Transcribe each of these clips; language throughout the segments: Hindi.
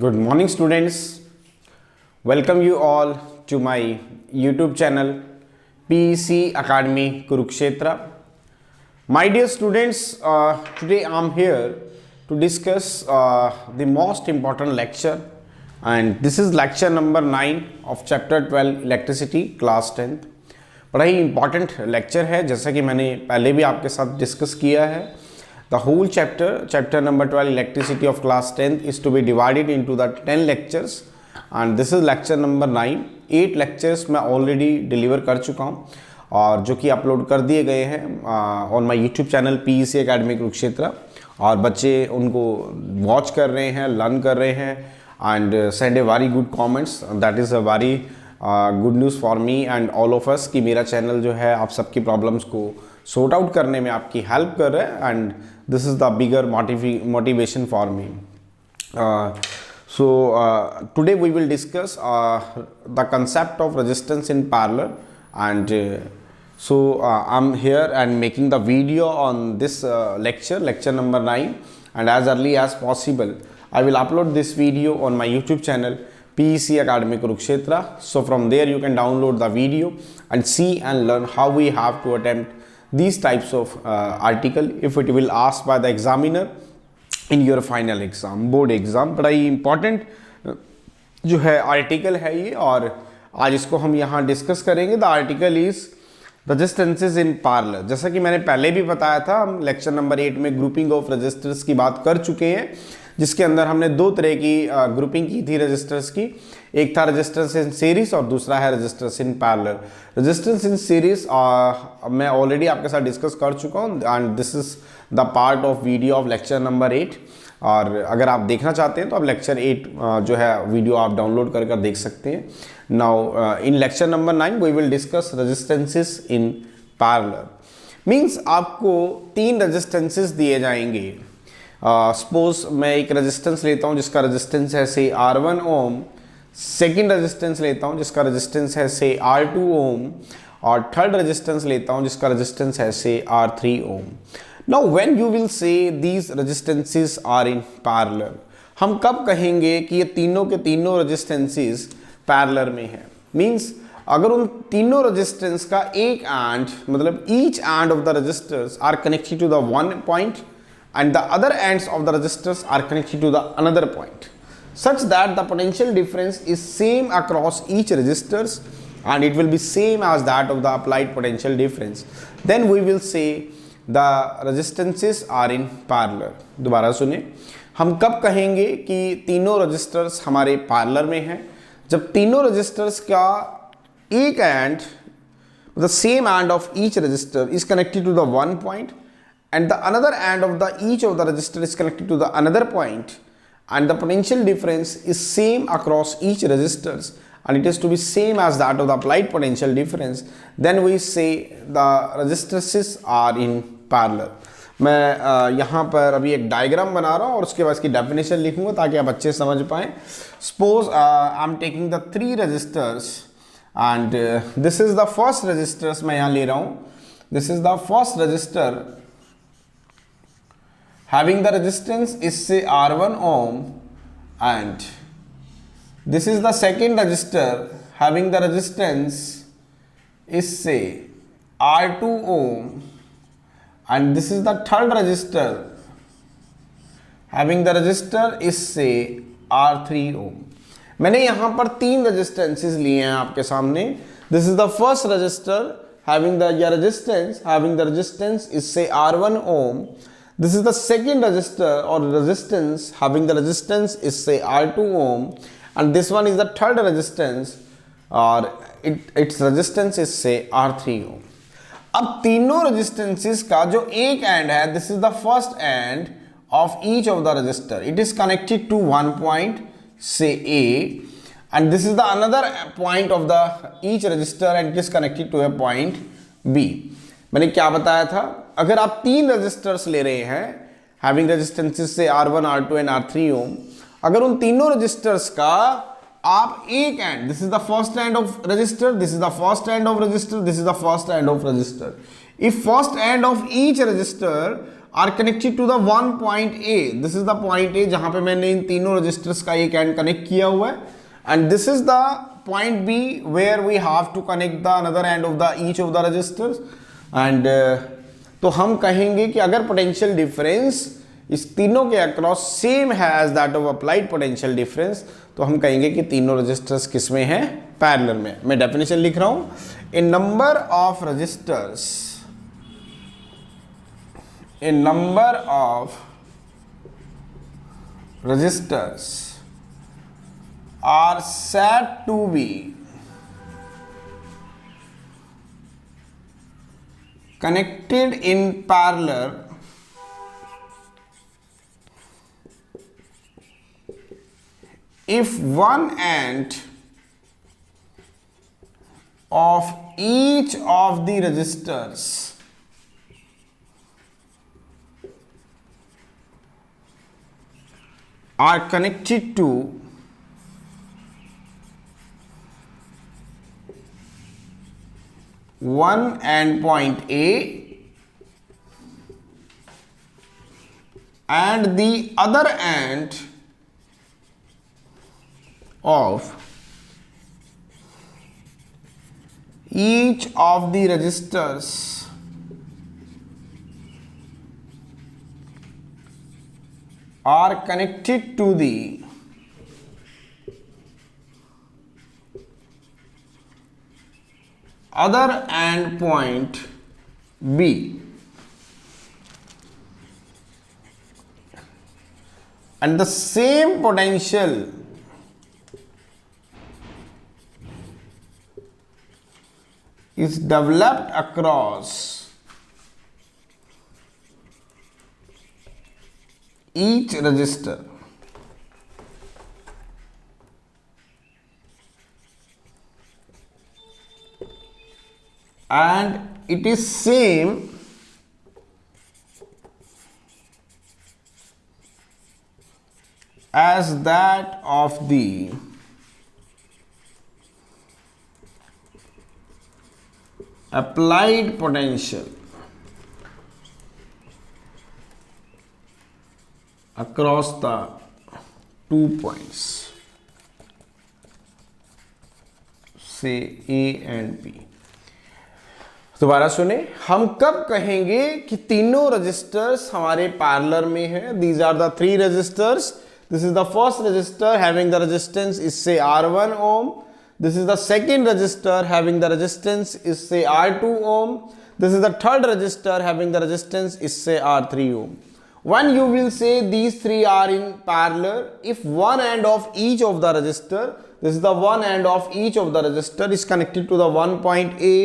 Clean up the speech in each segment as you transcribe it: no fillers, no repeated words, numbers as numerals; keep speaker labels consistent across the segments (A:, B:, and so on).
A: Good morning, students. Welcome you all to my YouTube channel PEC Academy Kurukshetra. My dear students, today I'm here to discuss the most important lecture, and this is lecture number 9 of chapter 12 Electricity class 10th. बड़ा ही इंपॉर्टेंट लेक्चर है, जैसा कि मैंने पहले भी आपके साथ डिस्कस किया है. The whole chapter number 12 electricity of class 10th is to be divided into the 10 lectures and this is lecture number 9. 8 lectures मैं already deliver कर चुका हूँ और जो कि अपलोड कर दिए गए हैं on my YouTube channel PEC Academy Kurukshetra, और बच्चे उनको वॉच कर रहे हैं, लर्न कर रहे हैं and send a very good comments. That is a very good news for me and all of us कि मेरा चैनल जो है आप सबकी प्रॉब्लम्स को सॉर्ट आउट करने में आपकी हेल्प कर रहा है, and this is the bigger motivation for me. So today we will discuss the concept of resistance in parallel, and so I'm here and making the video on this lecture number 9, and as early as possible I will upload this video on my YouTube channel PEC Academy Kurukshetra. So from there you can download the video and see and learn how we have to attempt these types of article if it will asked by the examiner in your final exam, board exam. बड़ा ही important जो है आर्टिकल है ये, और आज इसको हम यहाँ डिस्कस करेंगे. The article is resistances in parallel. जैसा कि मैंने पहले भी बताया था, हम लेक्चर नंबर 8 में ग्रुपिंग ऑफ रजिस्टर्स की बात कर चुके हैं, जिसके अंदर हमने दो तरह की ग्रुपिंग की थी रजिस्टर्स की. एक था रजिस्टर्स इन सीरीज और दूसरा है resistors in parallel. Resistors in series मैं ऑलरेडी आपके साथ डिस्कस कर चुका हूँ, and this is the part of video of lecture number 8. और अगर आप देखना चाहते हैं तो आप लेक्चर 8 जो है वीडियो आप डाउनलोड कर देख सकते हैं. Now in lecture number 9 we will discuss resistances in parallel. Means आपको 3 रजिस्टेंसेस दिए जाएंगे. सपोज मैं एक रेजिस्टेंस लेता हूं जिसका रेजिस्टेंस है से R1 ओम, सेकेंड रेजिस्टेंस लेता हूं जिसका रेजिस्टेंस है से R2 ओम, और थर्ड रेजिस्टेंस लेता हूं जिसका रेजिस्टेंस है say R3 ohm. Now when you will say these resistances are in parallel, हम कब कहेंगे कि ये तीनों के तीनों रेजिस्टेंसेस पैरेलल में है. मीन्स अगर उन तीनों रेजिस्टेंस का एक एंड, मतलब each end of the resistors are connected to the one point and the other ends of the resistors are connected to the another point, such that the potential difference is same across each resistors and it will be same as that of the applied potential difference. Then we will say the resistances are in parallel. दोबारा सुने, हम कब कहेंगे कि तीनों रेजिस्टर्स हमारे पैरेलल में हैं? जब तीनों रेजिस्टर्स का एक and, the same end of each resistor is connected to the one point and the another end of the each of the resistor is connected to the another point, and the potential difference is same across each resistors and it is to be same as that of the applied potential difference. Then we say the resistances are in parallel. मैं यहाँ पर अभी एक डायग्राम बना रहा हूँ और उसके बाद इसकी डेफिनेशन लिखूंगा ताकि आप अच्छे समझ पाएं. Suppose I am taking the 3 resistors and this is the first resistors मैं यहाँ ले रहा हूँ. This is the first resistor having the resistance is say R1 ohm, and this is the second resistor having the resistance is say R2 ohm, and this is the third resistor having the resistor is say R3 ohm. मैंने यहाँ पर 3 रेजिस्टेंसेस लिए हैं आपके सामने. This is the first resistor having the resistance is say R1 ohm. This is the second resistor or resistance having the resistance is say R2 ohm, and this one is the third resistance or its resistance is say R3 ohm. अब तीनों resistances का जो एक end है, this is the first end of each of the resistor. It is connected to one point say A, and this is the another point of the each resistor and it is connected to a point B. मैंने क्या बताया था? अगर आप 3 रेजिस्टर्स ले रहे हैं हैविंग रेजिस्टेंसेस से R1, R2 एंड R3 ओम, अगर उन तीनों रेजिस्टर्स का आप एक end, this is the first end of resistor, this is the first end of resistor, this is the first end of resistor. If first end of each resistor are connected to the one point A, this is the point A जहां पे मैंने इन तीनों रजिस्टर्स का एक एंड कनेक्ट किया हुआ है, and this is the point B where we have to connect the another end of the each of the resistors. And तो हम कहेंगे कि अगर पोटेंशियल डिफरेंस इस तीनों के अक्रॉस सेम है as that of applied potential difference, तो हम कहेंगे कि तीनों रजिस्टर्स किस में हैं, पैरेलल में। मैं डेफिनेशन लिख रहा हूं, a number of resistors, a number of resistors are said to be connected in parallel if one end of each of the resistors are connected to one end point A and the other end of each of the resistors are connected to the other end point B, and the same potential is developed across each resistor, and it is same as that of the applied potential across the 2 points, say A and B। दोबारा सुने, हम कब कहेंगे कि तीनों रजिस्टर्स हमारे पैरेलल में है। These are the three resistors, this is the first resistor having the resistance is say R1 ohm, this is the second resistor having the resistance is say R2 ohm, this is the third resistor having the resistance is say R3 ohm। When you will say these three are in parallel, if one end of each of the resistor, this is the one end of each of the resistor is connected to the one point A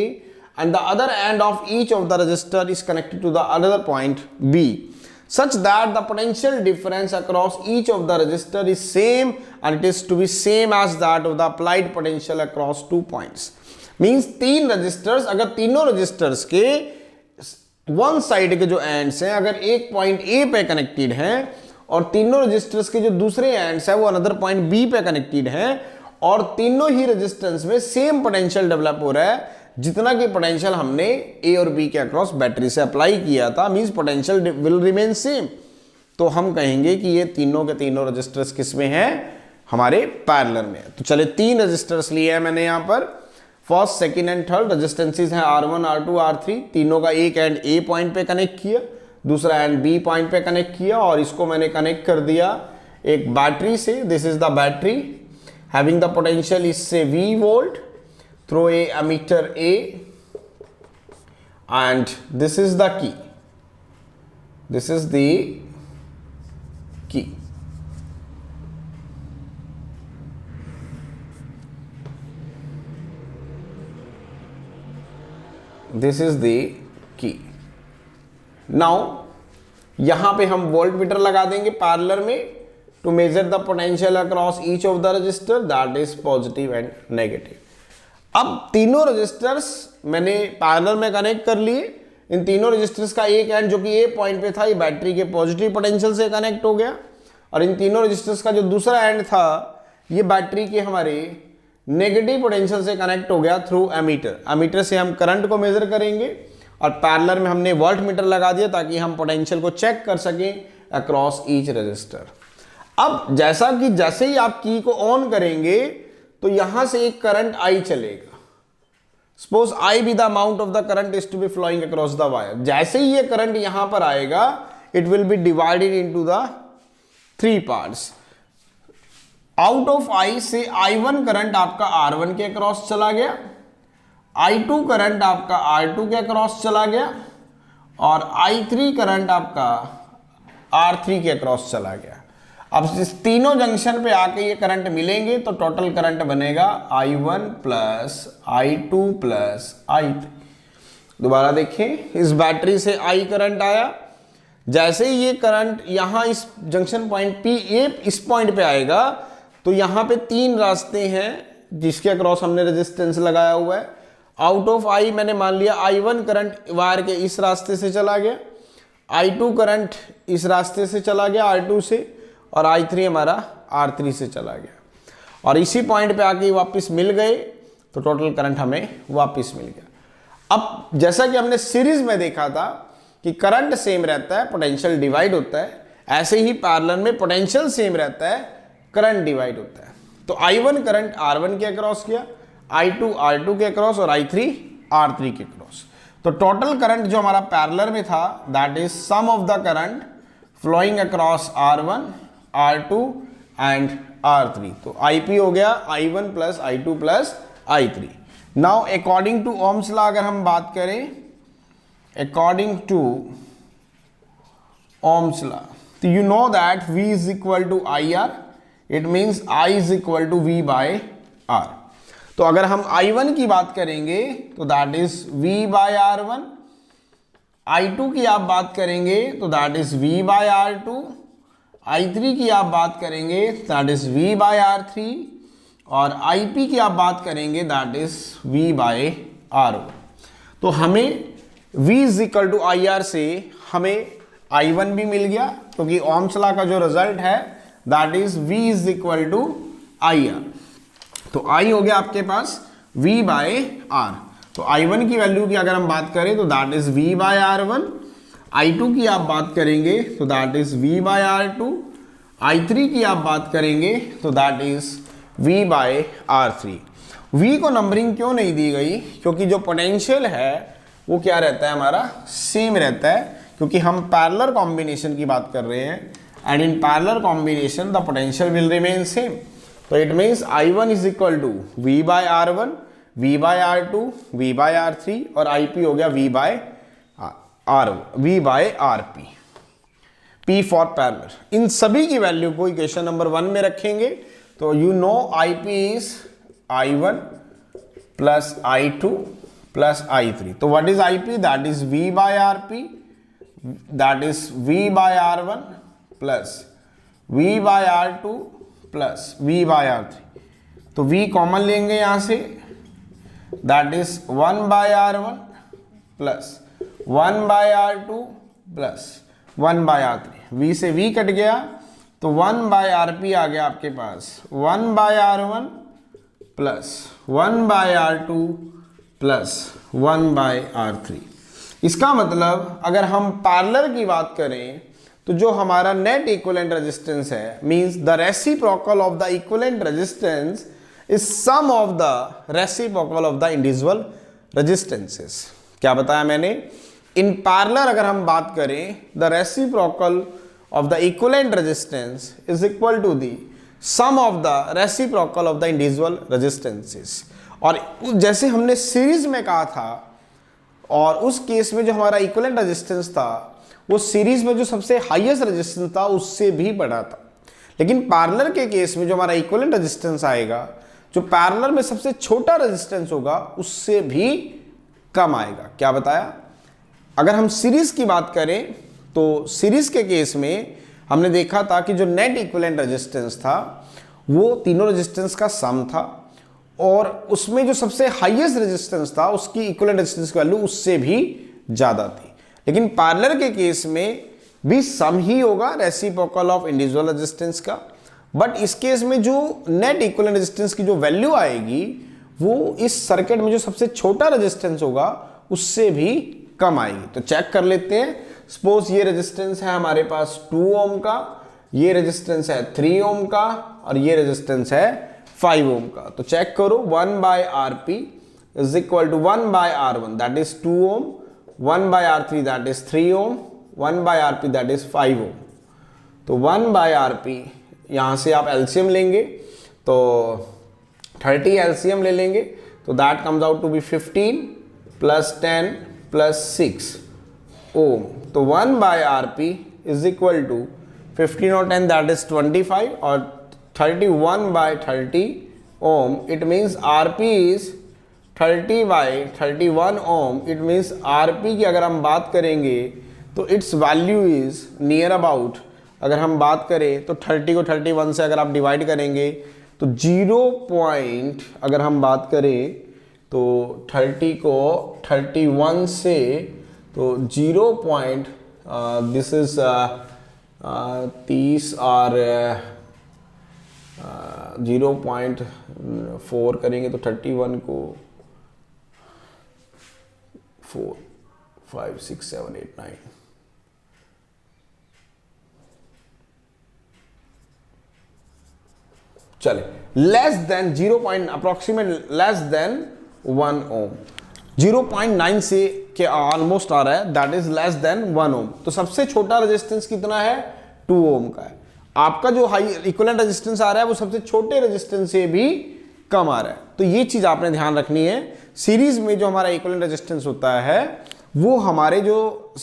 A: and the other end of each of the resistor is connected to the another point B, such that the potential difference across each of the resistor is same and it is to be same as that of the applied potential across 2 points। Means तीन resistors, अगर तीनों resistors के वन साइड के जो एंड्स हैं अगर एक पॉइंट ए पे कनेक्टेड हैं और तीनों रेजिस्टर्स के जो दूसरे एंड्स हैं वो अनदर पॉइंट बी पे कनेक्टेड हैं और तीनों ही रेजिस्टेंस में सेम पोटेंशियल डेवलप हो रहा है जितना कि पोटेंशियल हमने ए और बी के अक्रॉस बैटरी से अप्लाई किया था, means potential will remain same, तो हम कहेंगे कि ये तीनों के तीनों रेजिस्टर्स किस में हैं, हमारे पैरेलल में। तो चले तीन रेजिस्टर्स लिए हैं मैंने यहाँ पर, first second and third resistances हैं R1 R2 R3, तीनों का एक एंड ए पॉइंट पे कनेक्ट किया, दूसरा एंड बी पॉइंट पे कनेक्ट किया और इसको मैंने कनेक्ट कर दिया एक बैटरी से। This is the battery having the potential is say V volt through a ammeter A and this is the key, this is the key. This is the key. Now यहां पे हम वोल्ट मीटर लगा देंगे पैरेलल में to measure the potential across each of the resistor, that is positive and negative. अब तीनों रजिस्टर्स मैंने पैरेलल में कनेक्ट कर लिए, इन तीनों रजिस्टर्स का एक एंड जो कि ए पॉइंट पे था ये बैटरी के पॉजिटिव पोटेंशियल से कनेक्ट हो गया और इन तीनों रजिस्टर्स का जो दूसरा एंड था ये बैटरी के हमारे नेगेटिव पोटेंशियल से कनेक्ट हो गया थ्रू एमीटर। एमीटर से हम करंट को मेजर करेंगे और पैरेलल में हमने वोल्ट मीटर लगा दिया ताकि हम पोटेंशियल को चेक कर सकें अक्रॉस ईच रजिस्टर। अब जैसा कि जैसे ही आप की को ऑन करेंगे तो यहां से एक करंट आई चलेगा। Suppose I be the amount of the current is to be flowing across the wire. जैसे ही ये करंट यहां पर आएगा it will be divided into the 3 parts. Out of I से I1 करंट आपका R1 के अक्रॉस चला गया, I2 करंट आपका R2 के अक्रॉस चला गया और I3 करंट आपका R3 के अक्रॉस चला गया। अब इस तीनों जंक्शन पे आके ये करंट मिलेंगे तो टोटल करंट बनेगा I1 plus I2 plus I3। दोबारा देखें, इस बैटरी से I करंट आया, जैसे ही ये करंट यहां इस जंक्शन पॉइंट P इस पॉइंट पे आएगा तो यहां पे 3 रास्ते हैं जिसके अक्रॉस हमने रेजिस्टेंस लगाया हुआ है। आउट ऑफ I मैंने मान लिया I1 करंट वायर के इस रास्ते से चला गया, I2 करंट इस रास्ते से चला गया R2 से, और I3 हमारा R3 से चला गया और इसी पॉइंट पे आके वापस मिल गए तो टोटल करंट हमें वापस मिल गया। अब जैसा कि हमने सीरीज में देखा था कि करंट सेम रहता है, पोटेंशियल डिवाइड होता है, ऐसे ही पैरेलल में पोटेंशियल सेम रहता है, करंट डिवाइड होता है। तो I1 करंट R1 के अक्रॉस किया, I2 R2 के अक्रॉस और I3 R3 के अक्रॉस। तो टोटल करंट जो हमारा पैरेलल में था that is sum of the current flowing across R1 R2 and R3। तो IP हो गया I1 plus I2 plus I3। Now according to Ohm's law अगर हम बात करें, अकॉर्डिंग टू ओम्स लॉ, तो you know that V is equal to IR, it means I is equal to V by R। तो अगर हम I1 की बात करेंगे तो that is V by R1, I2 की आप बात करेंगे तो that is V by R2, I3 की आप बात करेंगे that is V by R3 और IP की आप बात करेंगे that is V by R1। तो हमें V is equal to IR से हमें I1 भी मिल गया क्योंकि ओम्स लॉ का जो रिजल्ट है that is V is equal to IR। तो I हो गया आपके पास V बाय R। तो I1 की वैल्यू की अगर हम बात करें तो that is V by R1, I2 की आप बात करेंगे तो that is V by R2, I3 की आप बात करेंगे तो that is V by R3। V को नंबरिंग क्यों नहीं दी गई? क्योंकि जो पोटेंशियल है वो क्या रहता है हमारा सेम रहता है, क्योंकि हम पैरेलल कॉम्बिनेशन की बात कर रहे हैं and in parallel combination the potential will remain same. तो it means I1 is equal to V by R1, V by R2, V by R3 और IP हो गया V bye RP, P for parallel. इन सभी की वैल्यू को इक्वेशन नंबर 1 में रखेंगे तो you know IP is I1 plus I2 plus I3। तो what is IP? That is V bye RP, that is V by R1 plus V by R2 plus V by R3। तो V कॉमन लेंगे यहां से, that is 1 by R1 plus 1 by R2 plus 1 by R3। V से V कट गया तो 1 बाय RP आ गया आपके पास, 1 by R1 plus 1 by R2 plus 1 by R3। इसका मतलब अगर हम पैरेलल की बात करें तो जो हमारा नेट इक्विवेलेंट रेजिस्टेंस है means the reciprocal of the equivalent resistance is sum of the reciprocal of the individual resistances. क्या बताया मैंने? इन पैरेलल अगर हम बात करें the reciprocal of the equivalent resistance is equal to the sum of the reciprocal of the individual resistances. और जैसे हमने सीरीज में कहा था और उस केस में जो हमारा इक्विवेलेंट रेजिस्टेंस था वो सीरीज में जो सबसे हाईएस्ट रेजिस्टेंस था उससे भी बड़ा था, लेकिन पैरेलल के केस में जो हमारा इक्विवेलेंट रेजिस्टेंस आएगा जो पैरेलल में सबसे छोटा रेजिस्टेंस होगा उससे भी कम आएगा। क्या बताया? अगर हम सीरीज की बात करें तो सीरीज के केस में हमने देखा था कि जो नेट इक्विवेलेंट रेजिस्टेंस था वो तीनों रेजिस्टेंस का सम था और उसमें जो सबसे हाईएस्ट रेजिस्टेंस था उसकी इक्विवेलेंट रेजिस्टेंस की वैल्यू उससे भी ज़्यादा थी। लेकिन पैरेलल के केस में भी सम ही होगा रेसिप्रोकल ऑफ इंडिविजुअल रेजिस्टेंस का, बट इस केस में जो नेट इक्विवेलेंट रेजिस्टेंस की जो वैल्यू आएगी वो इस सर्किट में जो सबसे छोटा रेजिस्टेंस होगा उससे भी कम आएगी। तो चेक कर लेते हैं। सपोज ये रेजिस्टेंस है हमारे पास 2 ओम का, ये रेजिस्टेंस है 3 ओम का और ये रेजिस्टेंस है 5 ओम का। तो चेक करो 1/Rp is equal to 1/R1 that is 2 ohm, 1/R3 that is 3 ohm, 1/Rp that is 5 ohm. तो 1/Rp यहां से आप एलसीएम लेंगे तो 30 एलसीएम ले लेंगे तो that comes out to be 15 plus 10 plus 6 ohm. तो 1/Rp इज इक्वल टू 15 और 10 दैट इज 25 और 31/30 ohm. It means Rp is 30/31 ohm. It means Rp की अगर हम बात करेंगे तो its value is near about, अगर हम बात करें तो 30 को 31 से अगर आप डिवाइड करेंगे तो 0. अगर हम बात करें तो 30 को 31 से तो 0. दिस इज 30 और 0.4 करेंगे तो 31 को 4 5 6 7 8 9 चले less than 0. Approximate less than 1 ओम। 0.9 से के ऑलमोस्ट आ रहा है दैट इज लेस देन 1 ओम। तो सबसे छोटा रेजिस्टेंस कितना है 2 ओम का है। आपका जो हाई इक्विवेलेंट रेजिस्टेंस आ रहा है वो सबसे छोटे रेजिस्टेंस से भी कम आ रहा है। तो ये चीज आपने ध्यान रखनी है। सीरीज में जो हमारा इक्विवेलेंट रेजिस्टेंस होता है वो हमारे जो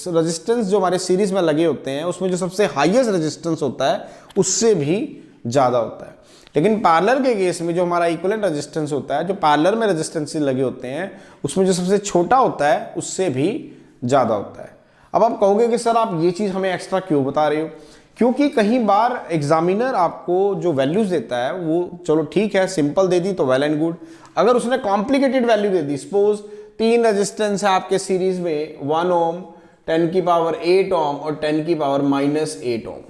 A: रेजिस्टेंस जो हमारे सीरीज में लगे होते हैं उसमें जो सबसे हाईएस्ट रेजिस्टेंस होता है उससे भी ज्यादा होता है। लेकिन पैरेलल के केस में जो हमारा इक्विवेलेंट रेजिस्टेंस होता है, जो पैरेलल में रेजिस्टेंस लगे होते हैं उसमें जो सबसे छोटा होता है उससे भी ज्यादा होता है। अब आप कहोगे कि सर आप ये चीज हमें एक्स्ट्रा क्यों बता रहे हो? क्योंकि कई बार एग्जामिनर आपको जो वैल्यूज देता है वो चलो ठीक है सिंपल दे दी तो वेल एंड गुड। अगर उसने कॉम्प्लिकेटेड वैल्यू दे दी, सपोज 3 रेजिस्टेंस है आपके सीरीज में 1 ओम, 10 की पावर 8 ओम और 10 की पावर -8 ओम।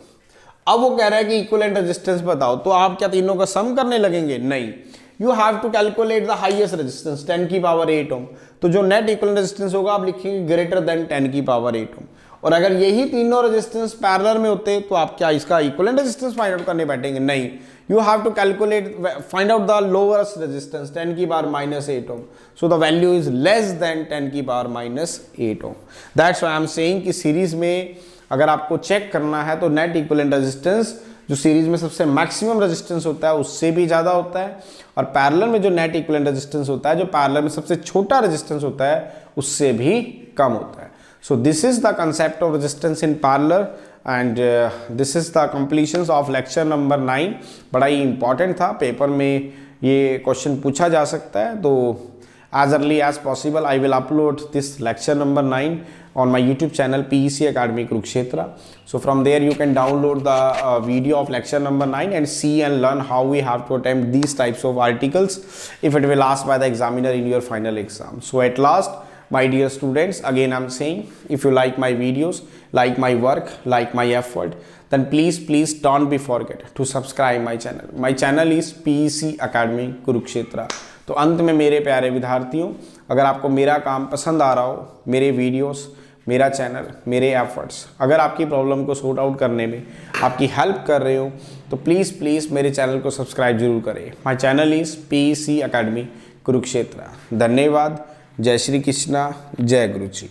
A: अब वो कह रहा है कि इक्विवेलेंट रेजिस्टेंस बताओ, तो आप क्या तीनों का सम करने लगेंगे? नहीं, you have to calculate the highest resistance 10 की पावर 8 ओम। तो जो नेट इक्विवेलेंट रेजिस्टेंस होगा आप लिखेंगे ग्रेटर देन 10 की पावर 8 ओम। और अगर यही तीनों रेजिस्टेंस पैरेलल में होते तो आप क्या इसका इक्विवेलेंट रेजिस्टेंस फाइंड आउट करने बैठेंगे? नहीं, you have to calculate find out the lowest resistance 10 की power -8 ohm, so the value is less than 10 की power -8 ohm. That's why I am saying कि सीरीज में अगर आपको चेक करना है तो नेट इक्विवेलेंट रेजिस्टेंस जो सीरीज में सबसे मैक्सिमम रेजिस्टेंस होता है उससे भी ज्यादा होता है, और पैरेलल में जो नेट इक्विवेलेंट रेजिस्टेंस होता है जो पैरेलल में सबसे छोटा रेजिस्टेंस होता है उससे भी कम होता है। So this is the concept of resistance in parallel and this is the completions of lecture number 9। बड़ा ही important था, पेपर में ये क्वेश्चन पूछा जा सकता है। तो as early as possible I will upload this lecture number 9 on my YouTube channel PEC Academy Kurukshetra। So from there you can download the video of lecture number 9 and see and learn how we have to attempt these types of articles if it will asked by the examiner in your final exam। So at last my dear students, again I'm saying if you like my videos, like my work, like my effort, then please don't be forget to subscribe my channel। My channel is PEC Academy Kurukshetra। तो अंत में मेरे प्यारे विद्यार्थियों, अगर आपको मेरा काम पसंद आ रहा हो, मेरे वीडियोस, मेरा चैनल, मेरे एफर्ट्स अगर आपकी प्रॉब्लम को सॉर्ट आउट करने में आपकी हेल्प कर रहे हो तो प्लीज़ मेरे चैनल को सब्सक्राइब जरूर करें। My channel is PEC Academy Kurukshetra। धन्यवाद। जय श्री कृष्णा, जय गुरु जी।